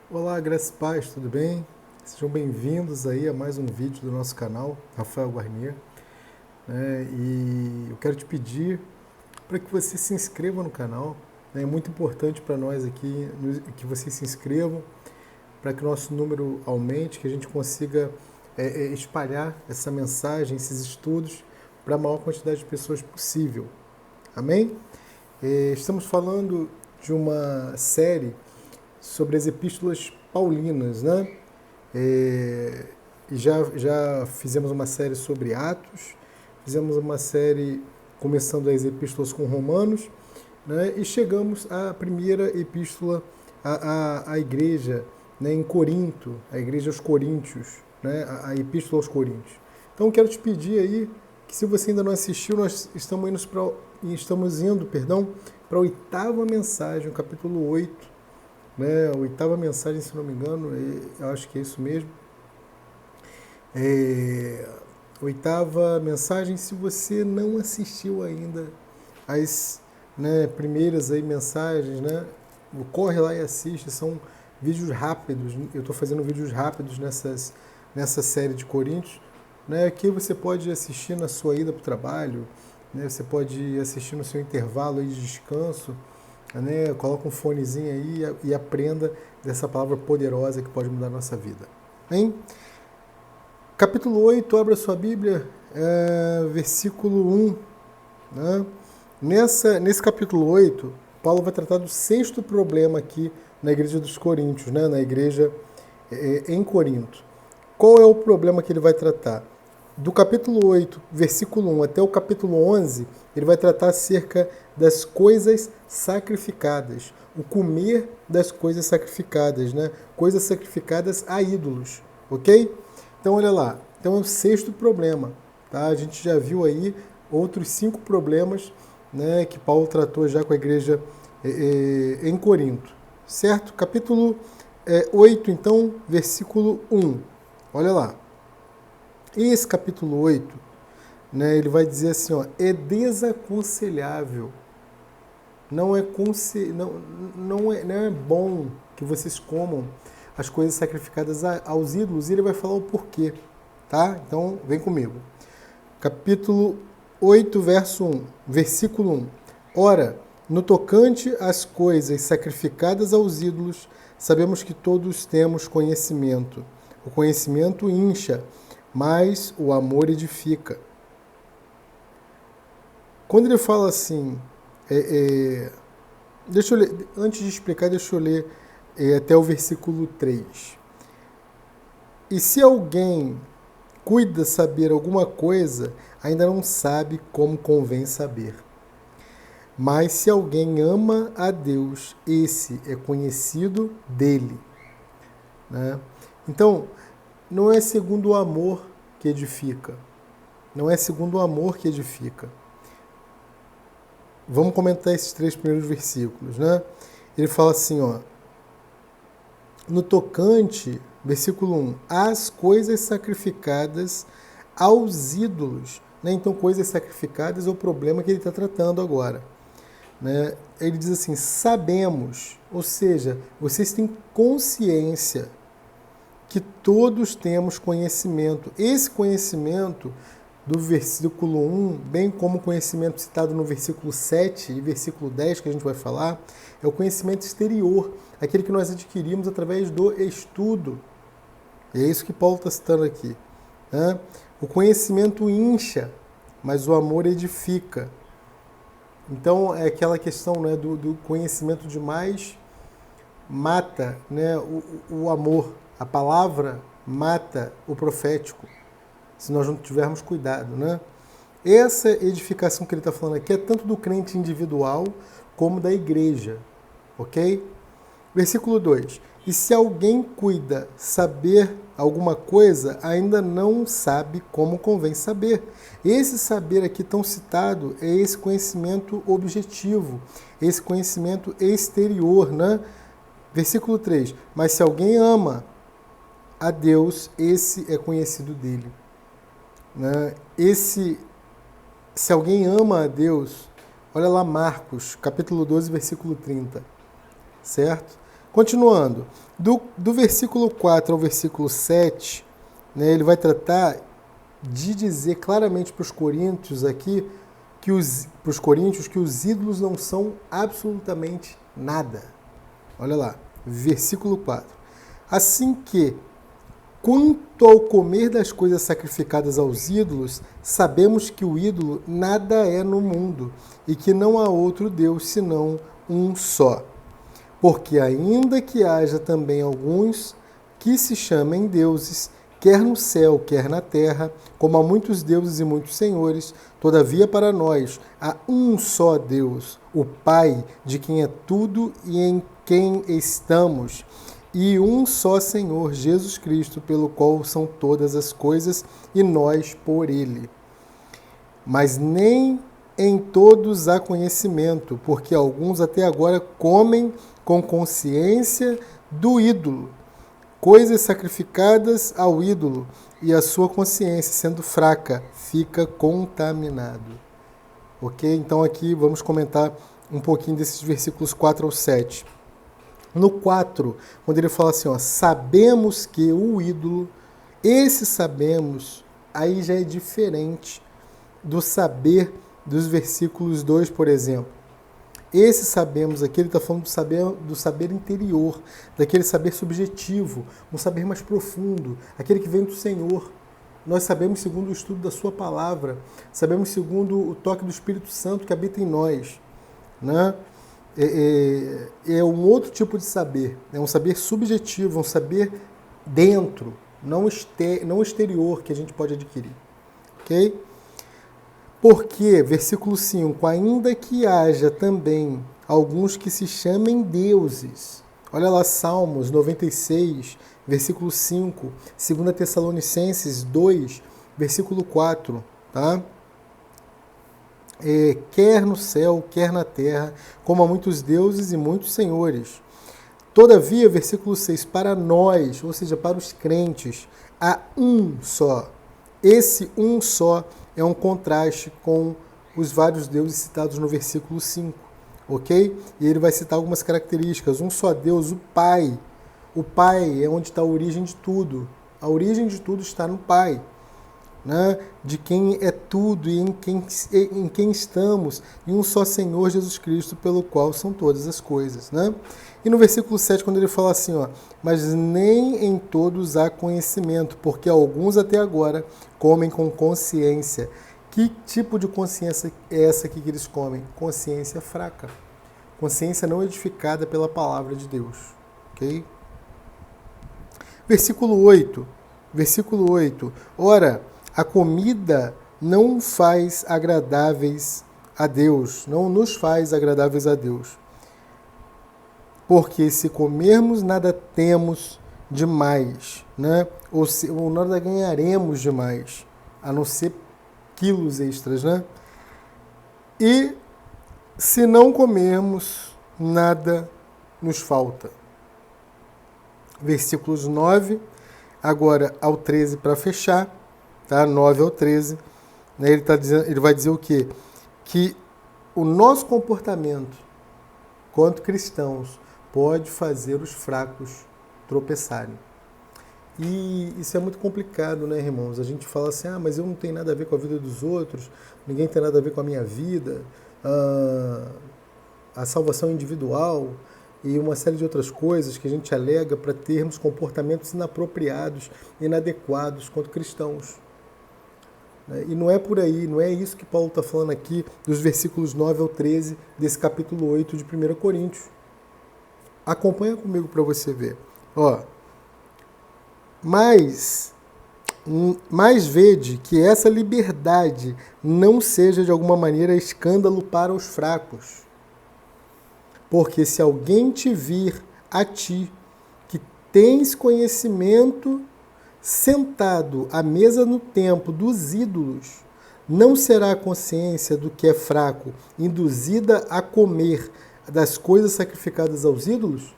Olá, graças e paz, tudo bem? Sejam bem-vindos aí a mais um vídeo do nosso canal, Rafael Guarnier. E eu quero te pedir para que você se inscreva no canal. É muito importante para nós aqui que vocês se inscrevam, para que o nosso número aumente, que a gente consiga espalhar essa mensagem, esses estudos, para a maior quantidade de pessoas possível. Amém? Estamos falando de uma série sobre as epístolas paulinas, né? E já fizemos uma série sobre Atos, fizemos uma série começando as epístolas com Romanos, né? E chegamos à primeira epístola à igreja, né, em Corinto, a igreja aos Coríntios, né? A epístola aos Coríntios. Então quero te pedir aí que, se você ainda não assistiu, nós estamos indo para a oitava mensagem, o capítulo 8, né? A oitava mensagem, se não me engano, eu acho que é isso mesmo. Oitava mensagem, se você não assistiu ainda as, né, primeiras aí mensagens, né, corre lá e assiste, são vídeos rápidos, eu estou fazendo vídeos rápidos nessa série de Coríntios, né, que você pode assistir na sua ida para o trabalho, né, você pode assistir no seu intervalo aí de descanso, né, coloca um fonezinho aí e aprenda dessa palavra poderosa que pode mudar a nossa vida. Hein? Capítulo 8, abra sua Bíblia, versículo 1. Né? Nesse capítulo 8, Paulo vai tratar do sexto problema aqui na igreja dos Coríntios, né? Na igreja em Corinto. Qual é o problema que ele vai tratar? Do capítulo 8, versículo 1 até o capítulo 11, ele vai tratar acerca das coisas sacrificadas, o comer das coisas sacrificadas, né? Coisas sacrificadas a ídolos, ok? Então, olha lá. Então, é o sexto problema. Tá? A gente já viu aí outros 5 problemas, né, que Paulo tratou já com a igreja em Corinto. Certo? Capítulo 8, então, versículo 1. Olha lá. Esse capítulo 8, né, ele vai dizer assim, ó, é desaconselhável. Não é bom que vocês comam as coisas sacrificadas aos ídolos, e ele vai falar o porquê, tá? Então, vem comigo. Capítulo 8, versículo 1. Ora, no tocante às coisas sacrificadas aos ídolos, sabemos que todos temos conhecimento. O conhecimento incha, mas o amor edifica. Quando ele fala assim, deixa eu ler, antes de explicar, deixa eu ler até o versículo 3. E se alguém cuida saber alguma coisa, ainda não sabe como convém saber. Mas se alguém ama a Deus, esse é conhecido dele. Né? Então, não é segundo o amor que edifica. Não é segundo o amor que edifica. Vamos comentar esses 3 primeiros versículos, né? Ele fala assim, ó, no tocante, versículo 1, às coisas sacrificadas aos ídolos, né? Então, coisas sacrificadas é o problema que ele está tratando agora, né? Ele diz assim, sabemos, ou seja, vocês têm consciência que todos temos conhecimento. Esse conhecimento do versículo 1, bem como o conhecimento citado no versículo 7 e versículo 10, que a gente vai falar, é o conhecimento exterior, aquele que nós adquirimos através do estudo. E é isso que Paulo está citando aqui. Né? O conhecimento incha, mas o amor edifica. Então, é aquela questão, né, do conhecimento demais mata, né, o amor. A palavra mata o profético, se nós não tivermos cuidado, né? Essa edificação que ele está falando aqui é tanto do crente individual como da igreja, ok? Versículo 2. E se alguém cuida saber alguma coisa, ainda não sabe como convém saber. Esse saber aqui tão citado é esse conhecimento objetivo, esse conhecimento exterior, né? Versículo 3. Mas se alguém ama a Deus, esse é conhecido dele. Né? Se alguém ama a Deus, olha lá Marcos, capítulo 12, versículo 30, certo? Continuando, do versículo 4 ao versículo 7, né, ele vai tratar de dizer claramente para os coríntios aqui, que os ídolos não são absolutamente nada. Olha lá, versículo 4. Assim que, quanto ao comer das coisas sacrificadas aos ídolos, sabemos que o ídolo nada é no mundo e que não há outro Deus senão um só. Porque ainda que haja também alguns que se chamem deuses, quer no céu, quer na terra, como há muitos deuses e muitos senhores, todavia para nós há um só Deus, o Pai, de quem é tudo e em quem estamos, e um só Senhor, Jesus Cristo, pelo qual são todas as coisas, e nós por ele. Mas nem em todos há conhecimento, porque alguns até agora comem com consciência do ídolo, coisas sacrificadas ao ídolo, e a sua consciência, sendo fraca, fica contaminado. Ok? Então aqui vamos comentar um pouquinho desses versículos 4 ao 7. No 4, quando ele fala assim, ó, sabemos que o ídolo, esse sabemos, aí já é diferente do saber dos versículos 2, por exemplo. Esse sabemos aqui, ele está falando do saber interior, daquele saber subjetivo, um saber mais profundo, aquele que vem do Senhor. Nós sabemos segundo o estudo da sua palavra, sabemos segundo o toque do Espírito Santo que habita em nós, né? É um outro tipo de saber, é um saber subjetivo, um saber dentro, não exterior que a gente pode adquirir. Ok? Porque, versículo 5, ainda que haja também alguns que se chamem deuses. Olha lá, Salmos 96, versículo 5, 2 Tessalonicenses 2, versículo 4, tá? Quer no céu, quer na terra, como há muitos deuses e muitos senhores. Todavia, versículo 6, para nós, ou seja, para os crentes, há um só. Esse um só é um contraste com os vários deuses citados no versículo 5, ok? E ele vai citar algumas características. Um só Deus, o Pai. O Pai é onde está a origem de tudo. A origem de tudo está no Pai, né? De quem é tudo e em quem estamos, e um só Senhor Jesus Cristo, pelo qual são todas as coisas, né? E no versículo 7, quando ele fala assim, ó, mas nem em todos há conhecimento, porque alguns até agora comem com consciência. Que tipo de consciência é essa aqui que eles comem? Consciência fraca. Consciência não edificada pela palavra de Deus. Ok? Versículo 8. Versículo 8. Ora, a comida não faz agradáveis a Deus, não nos faz agradáveis a Deus. Porque se comermos, nada temos demais, né? Ou nada ganharemos demais, a não ser quilos extras, né? E se não comermos, nada nos falta. Versículos 9, agora ao 13 para fechar, tá? 9 ao 13, né? Ele vai dizer o quê? Que o nosso comportamento, quanto cristãos, pode fazer os fracos tropeçarem. E isso é muito complicado, né, irmãos? A gente fala assim, mas eu não tenho nada a ver com a vida dos outros, ninguém tem nada a ver com a minha vida, a salvação individual e uma série de outras coisas que a gente alega para termos comportamentos inapropriados, inadequados quanto cristãos. E não é por aí, não é isso que Paulo está falando aqui dos versículos 9 ao 13 desse capítulo 8 de 1 Coríntios. Acompanha comigo para você ver. Ó, mas vede que essa liberdade não seja de alguma maneira escândalo para os fracos. Porque se alguém te vir a ti, que tens conhecimento, sentado à mesa no templo dos ídolos, não será a consciência do que é fraco induzida a comer das coisas sacrificadas aos ídolos?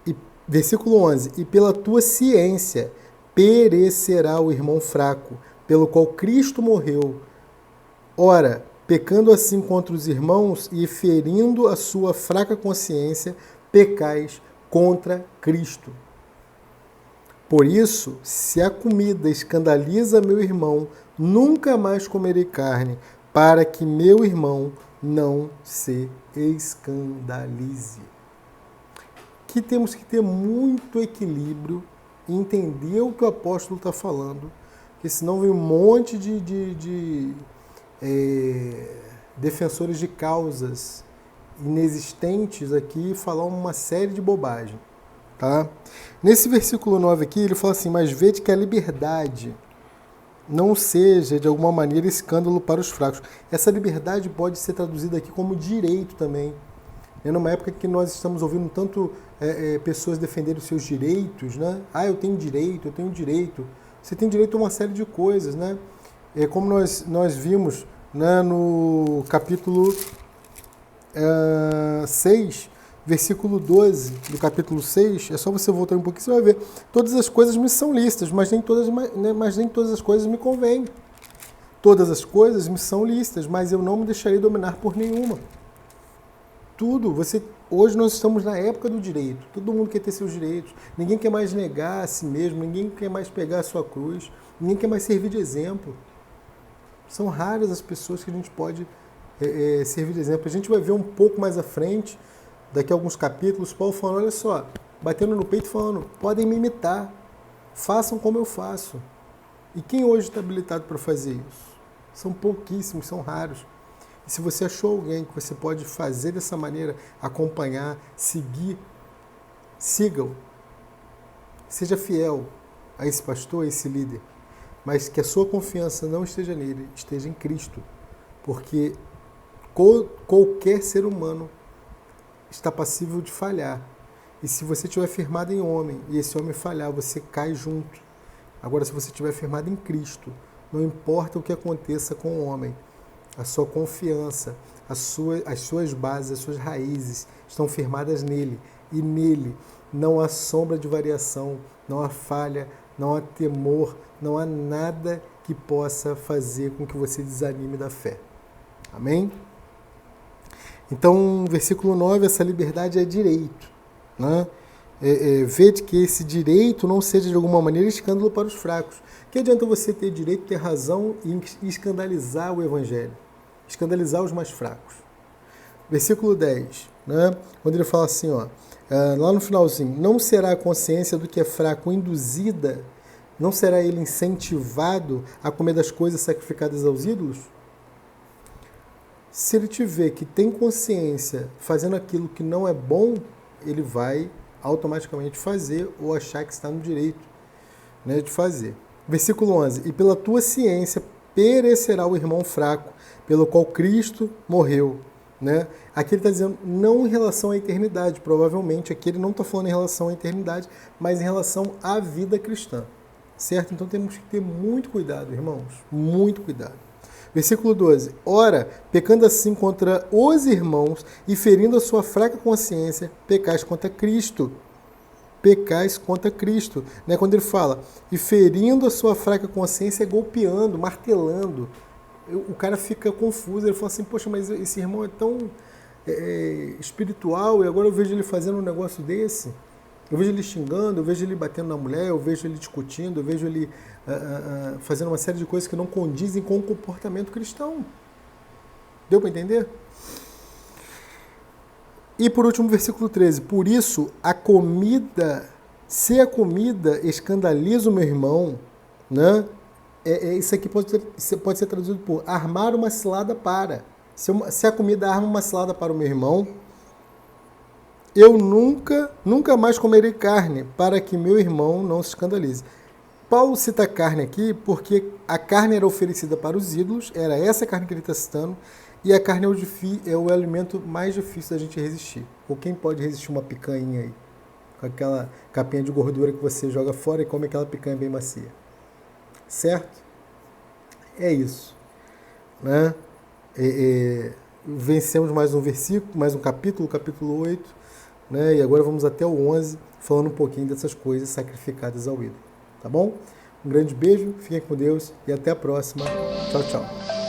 E, versículo 11, e pela tua ciência perecerá o irmão fraco, pelo qual Cristo morreu. Ora, pecando assim contra os irmãos e ferindo a sua fraca consciência, pecais contra Cristo. Por isso, se a comida escandaliza meu irmão, nunca mais comerei carne, para que meu irmão não se escandalize. Aqui temos que ter muito equilíbrio e entender o que o apóstolo está falando, porque senão vem um monte de defensores de causas inexistentes aqui falar uma série de bobagem. Tá? Nesse versículo 9 aqui, ele fala assim, mas vede que a liberdade não seja, de alguma maneira, escândalo para os fracos. Essa liberdade pode ser traduzida aqui como direito também. Numa época que nós estamos ouvindo tanto pessoas defenderem os seus direitos, né? Ah, eu tenho direito, eu tenho direito. Você tem direito a uma série de coisas, né? Como nós vimos, né, no capítulo 6, versículo 12 do capítulo 6, é só você voltar um pouquinho, você vai ver. Todas as coisas me são lícitas, mas nem todas as coisas me convêm. Todas as coisas me são lícitas, mas eu não me deixarei dominar por nenhuma. Tudo, hoje nós estamos na época do direito, todo mundo quer ter seus direitos, ninguém quer mais negar a si mesmo, ninguém quer mais pegar a sua cruz, ninguém quer mais servir de exemplo. São raras as pessoas que a gente pode servir de exemplo. A gente vai ver um pouco mais à frente, daqui a alguns capítulos, Paulo falando, olha só, batendo no peito falando, podem me imitar, façam como eu faço. E quem hoje está habilitado para fazer isso? São pouquíssimos, são raros. E se você achou alguém que você pode fazer dessa maneira, acompanhar, seguir, siga-o. Seja fiel a esse pastor, a esse líder. Mas que a sua confiança não esteja nele, esteja em Cristo. Porque qualquer ser humano está passível de falhar. E se você estiver firmado em homem, e esse homem falhar, você cai junto. Agora, se você estiver firmado em Cristo, não importa o que aconteça com o homem, a sua confiança, as suas bases, as suas raízes estão firmadas nele. E nele não há sombra de variação, não há falha, não há temor, não há nada que possa fazer com que você desanime da fé. Amém? Então, versículo 9, essa liberdade é direito. Né? Vede que esse direito não seja de alguma maneira escândalo para os fracos. Que adianta você ter direito, ter razão e escandalizar o evangelho? Escandalizar os mais fracos. Versículo 10, né? Quando ele fala assim, ó, lá no finalzinho, não será a consciência do que é fraco induzida, não será ele incentivado a comer das coisas sacrificadas aos ídolos? Se ele tiver que tem consciência fazendo aquilo que não é bom, ele vai automaticamente fazer ou achar que está no direito, né, de fazer. Versículo 11, e pela tua ciência perecerá o irmão fraco, pelo qual Cristo morreu. Né? Aqui ele está dizendo não em relação à eternidade, provavelmente aqui ele não está falando em relação à eternidade, mas em relação à vida cristã. Certo? Então temos que ter muito cuidado, irmãos, muito cuidado. Versículo 12. Ora, pecando assim contra os irmãos e ferindo a sua fraca consciência, pecais contra Cristo. Pecais contra Cristo. Né? Quando ele fala, e ferindo a sua fraca consciência, golpeando, martelando. O cara fica confuso, ele fala assim, poxa, mas esse irmão é tão espiritual e agora eu vejo ele fazendo um negócio desse. Eu vejo ele xingando, eu vejo ele batendo na mulher, eu vejo ele discutindo, eu vejo ele fazendo uma série de coisas que não condizem com o comportamento cristão. Deu para entender? E por último, versículo 13. Por isso, se a comida escandaliza o meu irmão, né? Isso aqui pode ser traduzido por armar uma cilada para. Se a comida arma uma cilada para o meu irmão, eu nunca mais comerei carne, para que meu irmão não se escandalize. Paulo cita carne aqui porque a carne era oferecida para os ídolos, era essa carne que ele está citando, e a carne é o alimento mais difícil da gente resistir. Ou quem pode resistir uma picanha aí? Com aquela capinha de gordura que você joga fora e come aquela picanha bem macia. Certo? É isso. Né? Vencemos mais um versículo, mais um capítulo, capítulo 8, né? E agora vamos até o 11, falando um pouquinho dessas coisas sacrificadas ao ídolo. Tá bom? Um grande beijo, fiquem com Deus e até a próxima. Tchau, tchau.